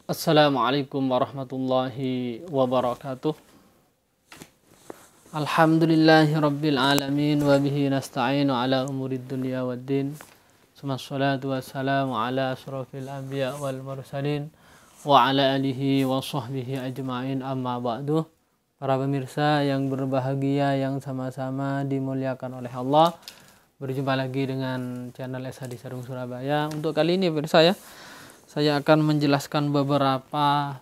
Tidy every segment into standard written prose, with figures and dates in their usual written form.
Assalamualaikum warahmatullahi wabarakatuh. Alhamdulillahi rabbil alamin wa bihi nasta'inu ala umurid dunya waddin. Summassalatu wassalamu ala asrafil anbiya wal mursalin wa ala alihi wa sahbihi ajma'in, amma ba'du. Para pemirsa yang berbahagia, yang sama-sama dimuliakan oleh Allah, berjumpa lagi dengan channel SHD Sarung Surabaya. Untuk kali ini pemirsa ya, saya akan menjelaskan beberapa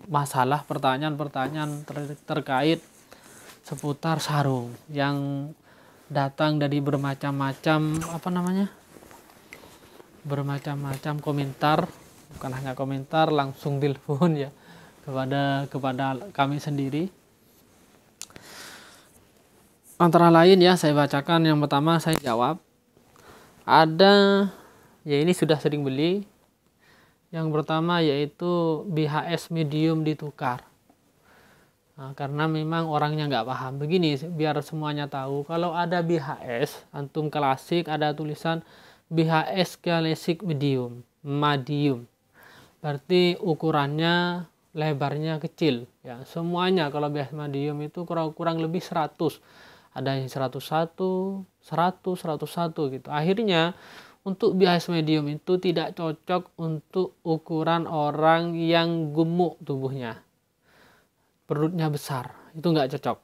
masalah, pertanyaan-pertanyaan terkait seputar sarung yang datang dari bermacam-macam komentar, bukan hanya komentar, langsung telepon ya kepada kami sendiri. Antara lain ya, saya bacakan. Yang pertama saya jawab. Ada ya, ini sudah sering beli. Yang pertama yaitu BHS medium ditukar. Nah, karena memang orangnya nggak paham. Begini, biar semuanya tahu. Kalau ada BHS antum klasik, ada tulisan BHS klasik medium. Berarti ukurannya, lebarnya kecil. Ya, semuanya kalau BHS medium itu kurang lebih 100. Ada yang 101, 100, 101 gitu. Akhirnya untuk BHS medium itu tidak cocok untuk ukuran orang yang gemuk tubuhnya, perutnya besar, itu nggak cocok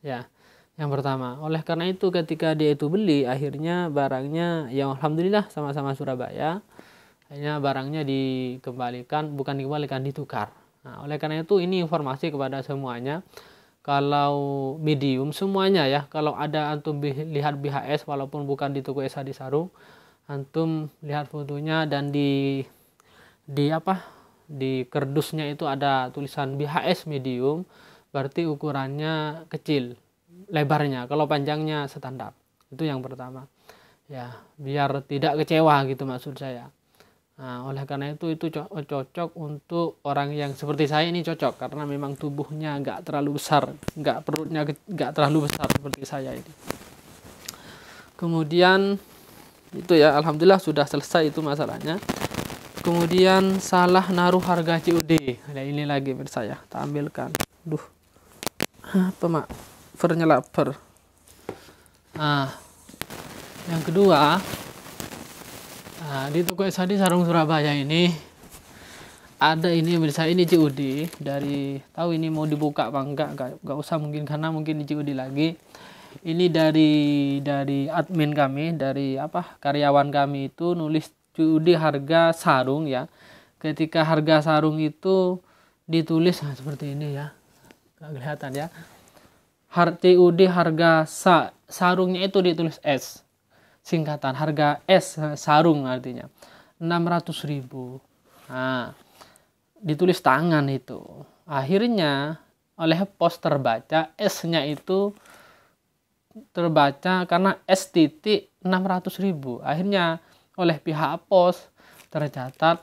ya, yang pertama. Oleh karena itu ketika dia itu beli, akhirnya barangnya ya alhamdulillah sama-sama Surabaya, akhirnya barangnya ditukar. Nah, oleh karena itu ini informasi kepada semuanya. Kalau medium semuanya ya, kalau ada antum lihat BHS walaupun bukan di toko SHD Sarung, antum lihat fotonya dan di kardusnya itu ada tulisan BHS medium, berarti ukurannya kecil lebarnya, kalau panjangnya standar. Itu yang pertama ya, biar tidak kecewa gitu maksud saya. Nah, oleh karena itu cocok untuk orang yang seperti saya ini, cocok karena memang tubuhnya nggak terlalu besar, perutnya nggak terlalu besar seperti saya ini. Kemudian itu ya, alhamdulillah sudah selesai itu masalahnya. Kemudian salah naruh harga COD. Nah, ini lagi saya tampilkan. Apa mak? Vernya lapar. Nah, yang kedua, di toko SHD Sarung Surabaya ini ada ini ini COD dari, tahu ini mau dibuka apa enggak usah mungkin, karena mungkin di COD lagi. Ini dari admin kami, dari karyawan kami itu nulis COD harga sarung ya. Ketika harga sarung itu ditulis seperti ini ya, nggak kelihatan ya. COD harga sarungnya itu ditulis S, singkatan harga S sarung artinya 600.000. Nah, ditulis tangan itu. Akhirnya oleh pos terbaca S-nya itu terbaca karena S titik 600.000. Akhirnya oleh pihak pos tercatat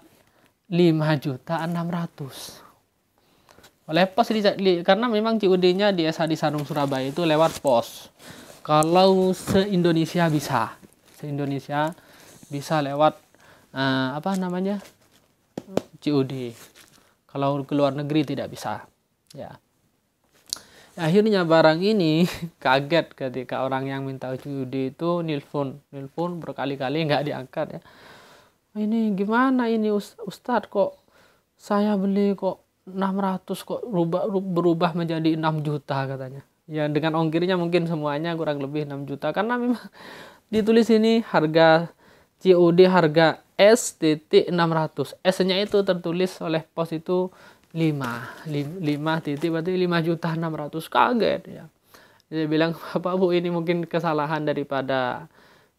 5.600.000 oleh pos karena memang COD-nya di SHD Sarung Surabaya itu lewat pos. Kalau se-Indonesia bisa lewat COD. Kalau ke luar negeri tidak bisa ya. Akhirnya barang ini kaget ketika orang yang minta COD itu nelpon berkali-kali nggak diangkat ya. Ini gimana ini Ustadz, kok saya beli kok 600 kok berubah menjadi 6 juta katanya. Ya dengan ongkirnya mungkin semuanya kurang lebih 6 juta karena memang ditulis ini harga COD harga S titik 600. S-nya itu tertulis oleh pos itu 5 titik, berarti 5.600.000. Kaget ya. Dia bilang, Bapak Bu, ini mungkin kesalahan daripada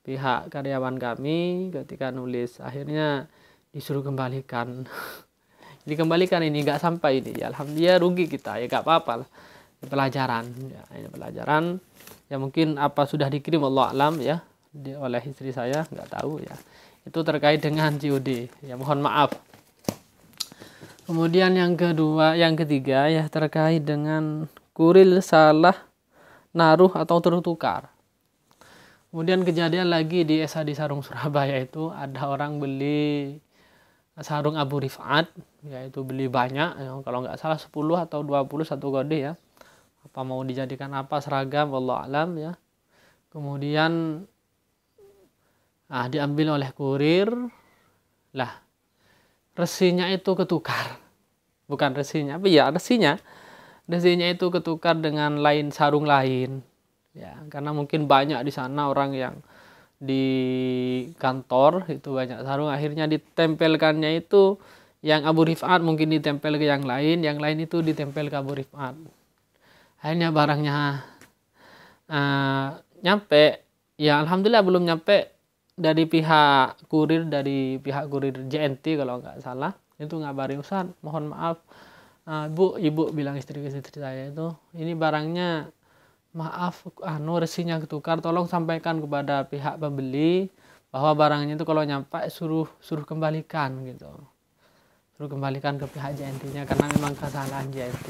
pihak karyawan kami ketika nulis. Akhirnya disuruh kembalikan. Dikembalikan, ini nggak sampai ini ya, alhamdulillah rugi kita ya, nggak apa-apa lah. Pelajaran ya, ini pelajaran ya, mungkin apa sudah dikirim Allah alam ya oleh istri saya, nggak tahu ya. Itu terkait dengan COD ya, mohon maaf. Kemudian yang ketiga ya, terkait dengan kurir salah naruh atau tertukar. Kemudian kejadian lagi di SHD Sarung Surabaya itu ada orang beli sarung Abu Rif'at, yaitu beli banyak ya, kalau nggak salah 10 atau 20 satu kode ya. Apa mau dijadikan apa seragam, wallahu alam ya. Kemudian diambil oleh kurir. Lah, resinya itu ketukar. Bukan resinya, tapi ya resinya. Resinya itu ketukar dengan lain sarung lain. Ya, karena mungkin banyak di sana orang yang di kantor itu banyak sarung, akhirnya ditempelkannya itu yang Abu Rif'at mungkin ditempel ke yang lain itu ditempel ke Abu Rif'at. Akhirnya barangnya nyampe, ya alhamdulillah belum nyampe dari pihak kurir JNT kalau nggak salah, itu ngabari, Ustaz mohon maaf ibu bilang istri saya itu, ini barangnya maaf resinya ketukar, tolong sampaikan kepada pihak pembeli bahwa barangnya itu kalau nyampe suruh kembalikan gitu, suruh kembalikan ke pihak JNT-nya karena memang kesalahan JNT.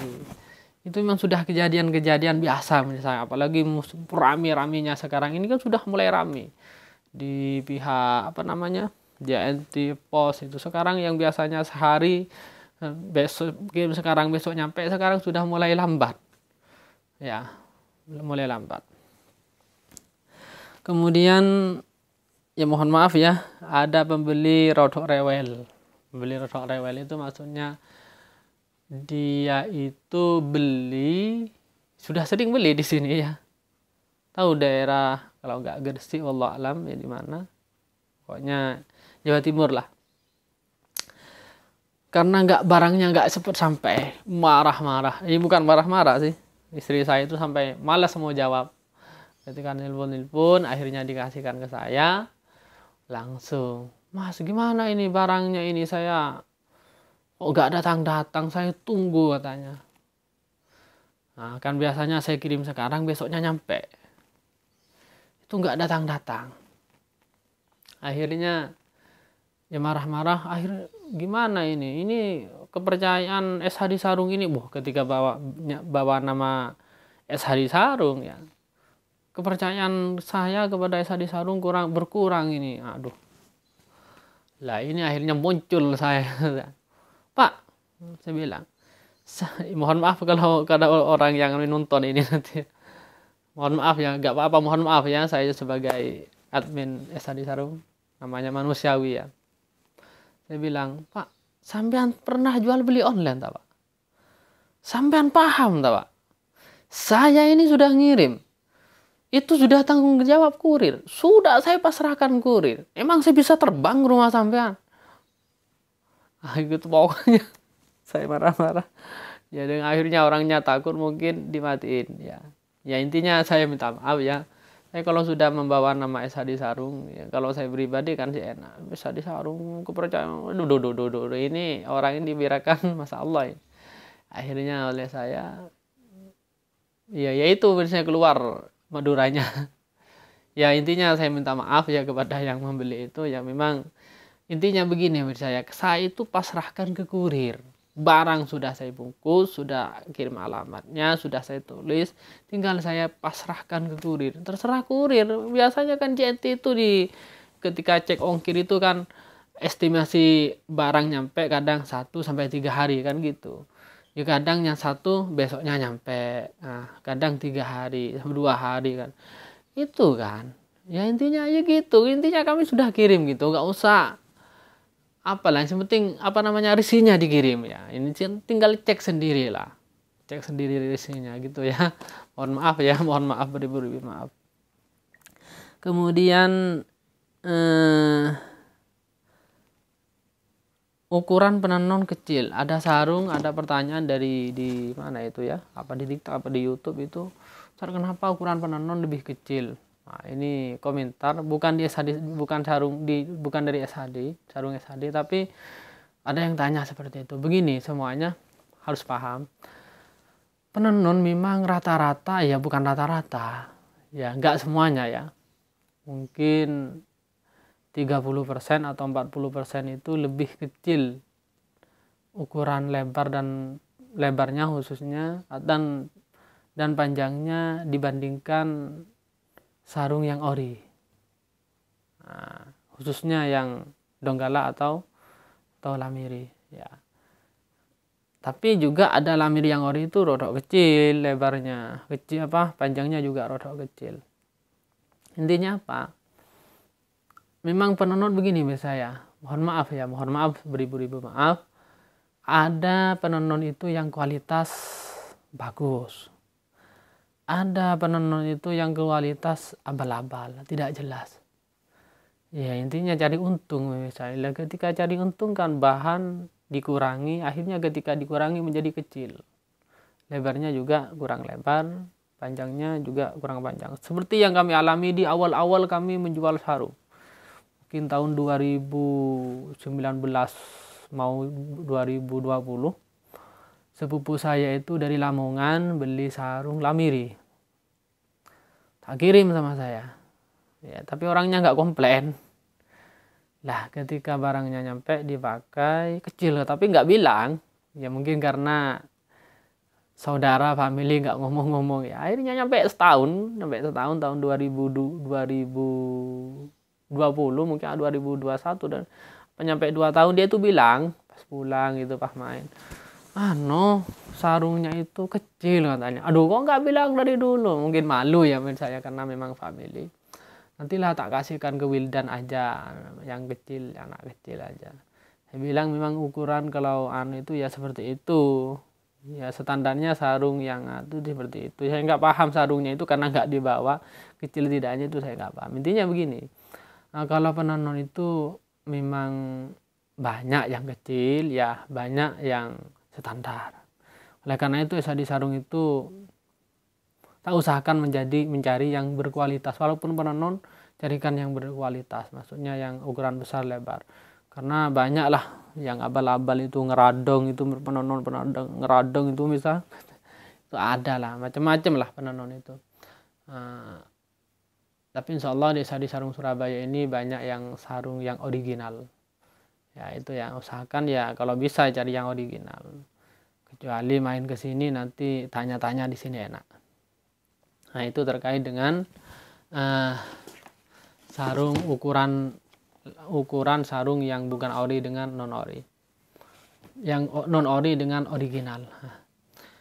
Itu memang sudah kejadian biasa misalnya, apalagi rame-ramenya sekarang ini kan sudah mulai rame di pihak JNT pos itu. Sekarang yang biasanya sehari besok nyampe, sekarang sudah mulai lambat ya, mulai lambat. Kemudian ya mohon maaf ya, ada pembeli rodok rewel. Pembeli rodok rewel itu maksudnya dia itu sudah sering beli di sini ya. Tahu daerah, kalau nggak Gresik wallahu alam ya di mana. Pokoknya Jawa Timur lah. Karena barangnya nggak cepet sampai, marah-marah. Ini bukan marah-marah sih. Istri saya itu sampai malas mau jawab. Ketika nelpon, akhirnya dikasihkan ke saya. Langsung, Mas gimana ini barangnya ini, saya nggak datang-datang, saya tunggu katanya. Nah kan biasanya saya kirim sekarang, besoknya nyampe. Itu nggak datang-datang. Akhirnya ya marah-marah, gimana ini kepercayaan SHD Sarung ini, ketika bawa nama SHD Sarung ya, kepercayaan saya kepada SHD Sarung berkurang ini. Aduh. Lah ini akhirnya muncul saya. Pak, saya bilang, mohon maaf kalau orang yang nonton ini nanti. Mohon maaf ya, nggak apa-apa, mohon maaf ya, saya sebagai admin SHD Sarung, namanya manusiawi ya. Saya bilang, Pak, sampean pernah jual beli online tak Pak? Sampean paham tak Pak? Saya ini sudah ngirim. Itu sudah tanggung jawab kurir. Sudah saya pasrahkan kurir. Emang saya bisa terbang ke rumah sampean? Gitu pokoknya. Saya marah-marah. Ya dengan akhirnya orangnya takut, mungkin dimatiin ya. Ya intinya saya minta maaf ya. Saya kalau sudah membawa nama SHD Sarung, ya, kalau saya pribadi kan sih enak. SHD Sarung, kepercayaan. Ini orang ini dibirakan masa Allah ya. Akhirnya oleh saya, ya itu biasanya keluar Maduranya. Ya intinya saya minta maaf ya kepada yang membeli itu, ya memang intinya begini saya itu pasrahkan ke kurir. Barang sudah saya bungkus, sudah kirim alamatnya, sudah saya tulis, tinggal saya pasrahkan ke kurir. Terserah kurir. Biasanya kan JNT itu ketika cek ongkir itu kan estimasi barang nyampe kadang 1 sampai 3 hari kan gitu. Ya kadang yang 1 besoknya nyampe, kadang 3 hari, 2 hari kan. Itu kan. Ya intinya aja gitu. Intinya kami sudah kirim gitu, nggak usah apalah, yang penting risinya dikirim ya. Ini tinggal cek sendiri lah. Cek sendiri risinya gitu ya. Mohon maaf ya, mohon maaf beribu-ribu maaf. Kemudian ukuran penenun kecil, ada sarung, ada pertanyaan di mana itu ya, apa di TikTok apa di YouTube itu, kenapa ukuran penenun lebih kecil. Nah, ini komentar bukan di SHD, bukan dari SHD, sarung SHD, tapi ada yang tanya seperti itu. Begini, semuanya harus paham, penenun memang rata-rata ya, bukan rata-rata ya, nggak semuanya ya, mungkin 30% atau 40% itu lebih kecil ukuran lebarnya khususnya dan panjangnya dibandingkan sarung yang ori. Nah, khususnya yang Donggala atau atau lamiri ya. Tapi juga ada lamiri yang ori itu rodok kecil, lebarnya kecil, panjangnya juga rodok kecil. Intinya apa? Memang penenun begini saya. Mohon maaf beribu-ribu maaf. Ada penenun itu yang kualitas bagus. Ada penenun itu yang kualitas abal-abal, tidak jelas. Ya intinya cari untung misalnya. Ketika cari untung kan bahan dikurangi, akhirnya ketika dikurangi menjadi kecil. Lebarnya juga kurang lebar, panjangnya juga kurang panjang. Seperti yang kami alami di awal-awal kami menjual sarung. Mungkin tahun 2019 mau 2020. Sepupu saya itu dari Lamongan beli sarung lamiri. Tak kirim sama saya. Ya, tapi orangnya nggak komplain. Lah ketika barangnya nyampe dipakai kecil tapi nggak bilang. Ya mungkin karena saudara family nggak ngomong-ngomong ya. Akhirnya nyampe setahun tahun 2020 mungkin 2021 dan nyampe 2 tahun dia tuh bilang pas pulang gitu pas main. Sarungnya itu kecil katanya. Aduh kok nggak bilang dari dulu. Mungkin malu ya menurut saya karena memang family. Nantilah tak kasihkan ke Wildan aja, yang kecil, anak kecil aja. Saya bilang memang ukuran kalau itu ya seperti itu. Ya standarnya sarung yang itu seperti itu. Saya nggak paham sarungnya itu karena nggak dibawa. Kecil tidaknya itu saya nggak paham. Intinya begini. Kalau penenun itu memang banyak yang kecil, ya banyak yang standar. Oleh karena itu di sarung itu tak usahakan mencari yang berkualitas. Walaupun penenun, carikan yang berkualitas. Maksudnya yang ukuran besar lebar. Karena banyak lah yang abal-abal itu ngeradong itu penenun ngeradong itu misal. Itu ada lah, macam-macam lah penenun itu. Tapi insya Allah di sarung Surabaya ini banyak yang sarung yang original. Ya itu ya, usahakan ya kalau bisa cari yang original. Kecuali main ke sini nanti tanya-tanya di sini enak. Nah itu terkait dengan sarung ukuran sarung yang bukan ori dengan non ori, yang non ori dengan original.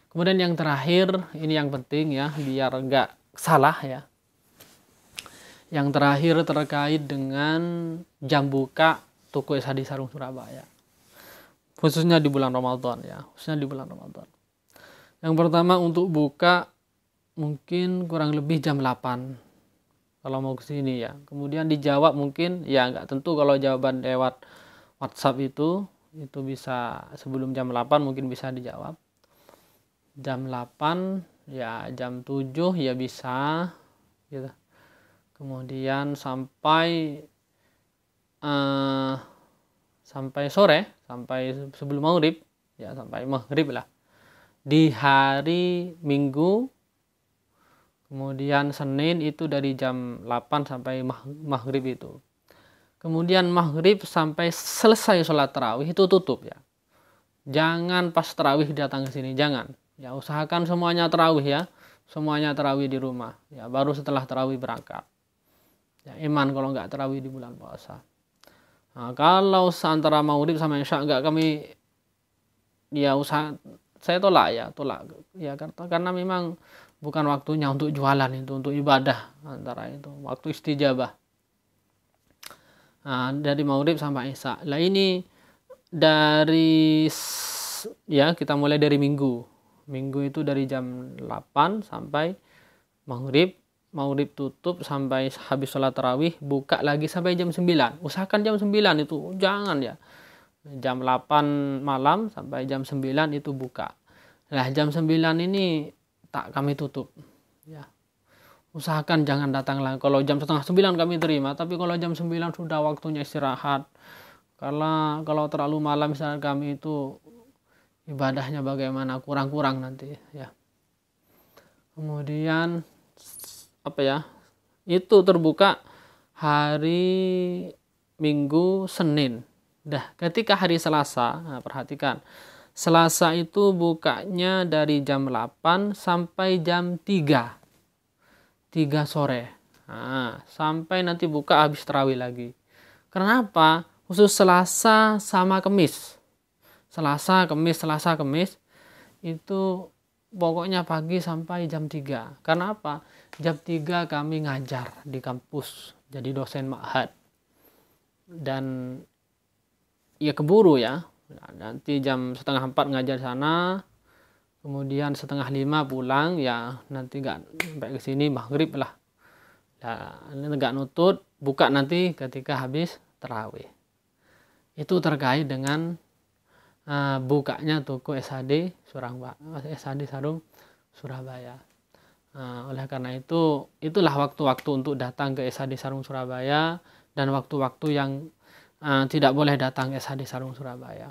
Kemudian yang terakhir ini yang penting ya biar enggak salah ya. Yang terakhir terkait dengan jam buka toko Esadi Sarung Surabaya, khususnya di bulan Ramadan ya, Yang pertama untuk buka mungkin kurang lebih jam 8 kalau mau kesini ya. Kemudian dijawab mungkin ya nggak tentu, kalau jawaban lewat WhatsApp itu bisa sebelum jam 8 mungkin bisa dijawab. Jam 8 ya, jam 7 ya bisa gitu. Kemudian sampai sore, sampai sebelum maghrib ya, sampai maghrib lah di hari Minggu. Kemudian Senin itu dari jam 8 sampai maghrib itu. Kemudian maghrib sampai selesai sholat tarawih itu tutup ya. Jangan pas tarawih datang ke sini, jangan. Ya usahakan semuanya tarawih ya. Semuanya tarawih di rumah. Ya baru setelah tarawih berangkat. Ya iman kalau nggak tarawih di bulan puasa. Nah, kalau antara maghrib sama isya nggak kami ya saya tolak ya karena memang bukan waktunya untuk jualan, itu untuk ibadah, antara itu waktu istijabah. Nah, dari maghrib sampai isya. Lah ini dari ya kita mulai dari Minggu itu dari jam 8 sampai maghrib tutup sampai habis sholat tarawih, buka lagi sampai jam 9. Usahakan jam 9 itu jangan ya. Jam 8 malam sampai jam 9 itu buka. Nah jam 9 ini tak kami tutup ya. Usahakan jangan datang lagi. Kalau jam setengah 9 kami terima, tapi kalau jam 9 sudah waktunya istirahat. Karena kalau terlalu malam misalnya kami itu ibadahnya bagaimana, kurang nanti ya. Kemudian itu terbuka hari Minggu, Senin. Ketika hari Selasa, nah perhatikan, Selasa itu bukanya dari jam 8 sampai jam 3 sore. Nah, sampai nanti buka habis tarawih lagi. Kenapa? khusus Selasa sama Kamis. Selasa, Kamis itu pokoknya pagi sampai jam 3. Karena apa? Jam 3 kami ngajar di kampus, jadi dosen ma'had. Dan ya keburu ya. Nanti jam setengah 4 ngajar sana, kemudian setengah 5 pulang, ya nanti nggak sampai ke sini maghrib lah. Nah, ini nggak nutut, buka nanti ketika habis terawih. Itu terkait dengan bukanya toko SHD Sarung Surabaya. Oleh karena itu, itulah waktu-waktu untuk datang ke SHD Sarung Surabaya dan waktu-waktu yang tidak boleh datang ke SHD Sarung Surabaya.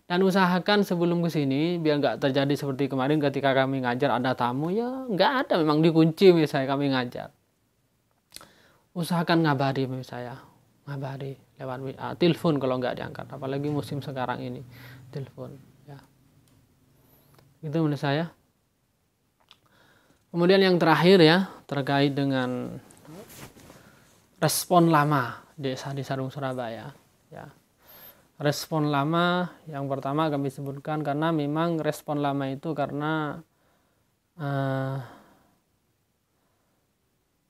Dan usahakan sebelum ke sini biar nggak terjadi seperti kemarin ketika kami ngajar ada tamu, ya nggak ada, memang dikunci misalnya kami ngajar. Usahakan ngabari misalnya, ngabari lewat WA, telepon kalau nggak diangkat, apalagi musim sekarang ini, telepon ya. Itu menurut saya. Kemudian yang terakhir ya, terkait dengan respon lama di Sarung Surabaya ya. Respon lama yang pertama kami sebutkan karena memang respon lama itu karena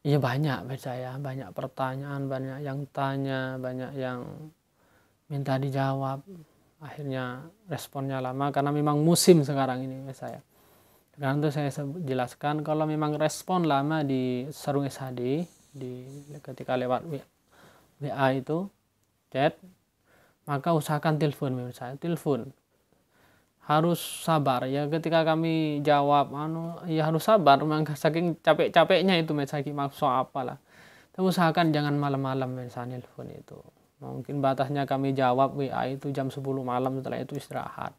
ya banyak percaya, banyak pertanyaan, banyak yang tanya, banyak yang minta dijawab. Akhirnya responnya lama karena memang musim sekarang ini saya. Karena itu saya jelaskan kalau memang respon lama di Sarung SHD ketika lewat WA itu chat, maka usahakan telepon menurut saya. Telepon harus sabar ya, ketika kami jawab ya harus sabar, memang saking capek-capeknya itu saking maksud apalah. Tapi usahakan jangan malam-malam misalnya telepon itu. Mungkin batasnya kami jawab WA itu jam 10 malam, setelah itu istirahat.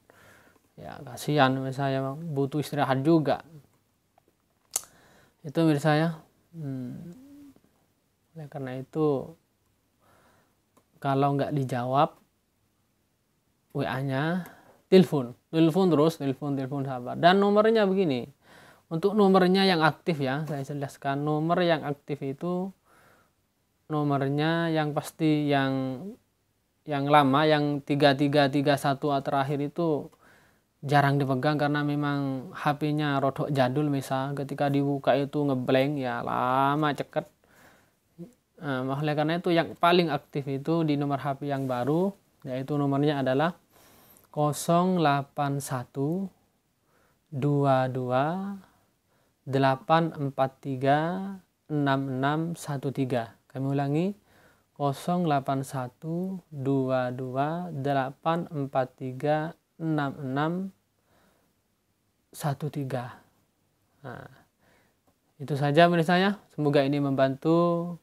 Ya kasihan saya, butuh istirahat juga. Itu menurut saya. Oleh karena itu kalau nggak dijawab WA-nya, telepon terus, telepon sabar. Dan nomornya begini, untuk nomornya yang aktif ya, saya jelaskan. Nomor yang aktif itu nomornya yang pasti yang lama, yang 3331 terakhir itu jarang dipegang karena memang HP-nya rodok jadul, misal ketika dibuka itu ngeblank ya, lama ceket. Oleh karena itu yang paling aktif itu di nomor HP yang baru, yaitu nomornya adalah 081 22 843 6613. Kami ulangi, 081 22 843 6613. Nah, itu saja menurut saya. Semoga ini membantu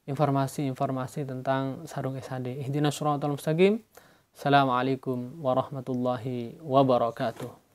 informasi-informasi tentang Sarung SHD. Ihdinas shiratal mustaqim. Assalamualaikum warahmatullahi wabarakatuh.